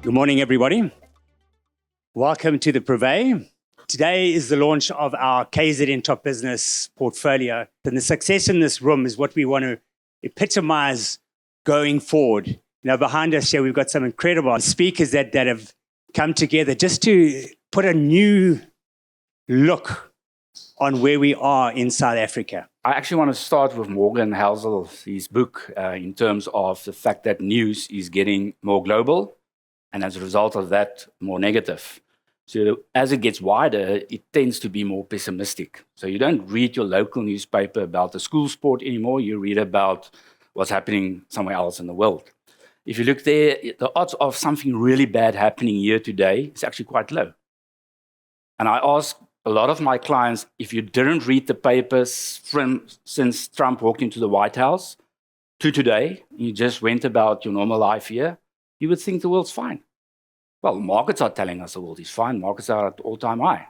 Good morning, everybody. Welcome to the Privé. Today is the launch of our KZN top business portfolio. And the success in this room is what we want to epitomize going forward. Now, behind us here, we've got some incredible speakers that have come together just to put a new look on where we are in South Africa. I actually want to start with Morgan Housel's his book in terms of the fact that news is getting more global, and as a result of that, more negative. So as it gets wider, it tends to be more pessimistic. So you don't read your local newspaper about the school sport anymore, you read about what's happening somewhere else in the world. If you look there, the odds of something really bad happening here today is actually quite low. And I ask a lot of my clients, if you didn't read the papers since Trump walked into the White House to today, you just went about your normal life here, you would think the world's fine. Well, markets are telling us the world is fine. Markets are at all-time high.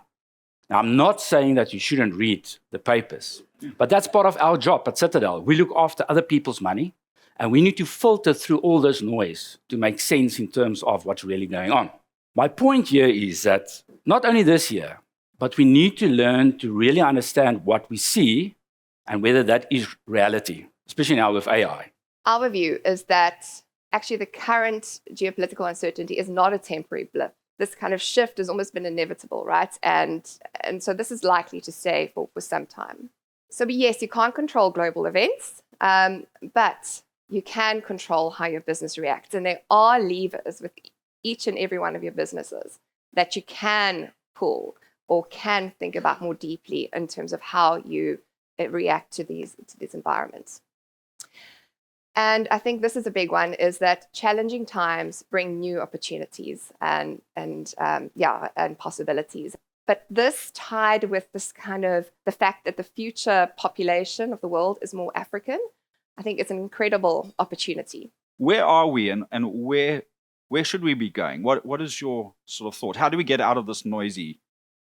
Now, I'm not saying that you shouldn't read the papers, but that's part of our job at Citadel. We look after other people's money, and we need to filter through all this noise to make sense in terms of what's really going on. My point here is that not only this year, but we need to learn to really understand what we see and whether that is reality, especially now with AI. Our view is that actually the current geopolitical uncertainty is not a temporary blip. This kind of shift has almost been inevitable, right? And so this is likely to stay for some time. So yes, you can't control global events, but you can control how your business reacts. And there are levers with each and every one of your businesses that you can pull or can think about more deeply in terms of how you react to these environments. And I think this is a big one, is that challenging times bring new opportunities and possibilities. But this tied with this kind of the fact that the future population of the world is more African, I think it's an incredible opportunity. Where are we and where should we be going? What is your sort of thought? How do we get out of this noisy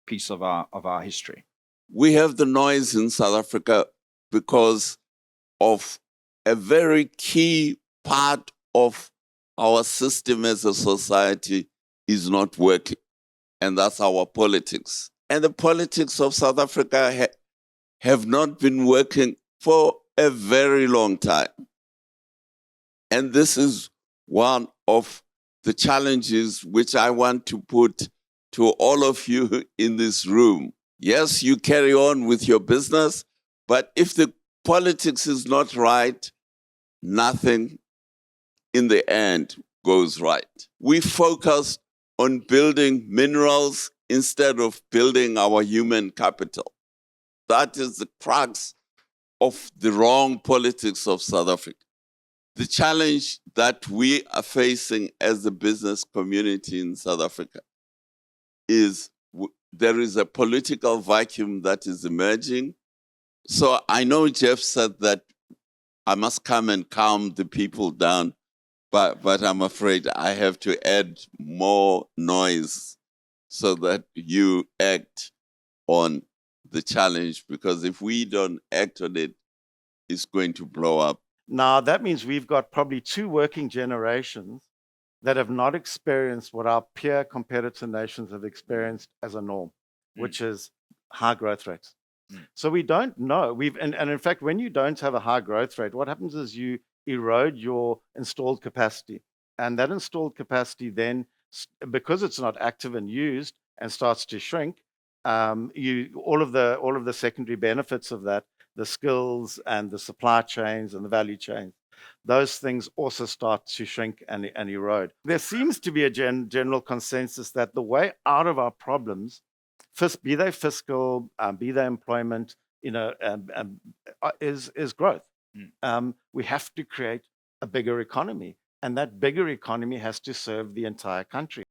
piece of our history? We have the noise in South Africa because of a very key part of our system as a society is not working, and that's our politics. And the politics of South Africa have not been working for a very long time. And this is one of the challenges which I want to put to all of you in this room. Yes, you carry on with your business, but if the politics is not right, nothing in the end goes right. We focus on building minerals instead of building our human capital. That is the crux of the wrong politics of South Africa. The challenge that we are facing as a business community in South Africa is there is a political vacuum that is emerging. So I know Jeff said that I must come and calm the people down, but I'm afraid I have to add more noise so that you act on the challenge, because if we don't act on it, it's going to blow up. Now, that means we've got probably two working generations that have not experienced what our peer competitor nations have experienced as a norm, which is high growth rates. So we don't know. And in fact, when you don't have a high growth rate, what happens is you erode your installed capacity. And that installed capacity then, because it's not active and used and starts to shrink, all of the secondary benefits of that, the skills and the supply chains and the value chains, those things also start to shrink and erode. There seems to be a general consensus that the way out of our problems, be they fiscal, be they employment, is growth. We have to create a bigger economy, and that bigger economy has to serve the entire country.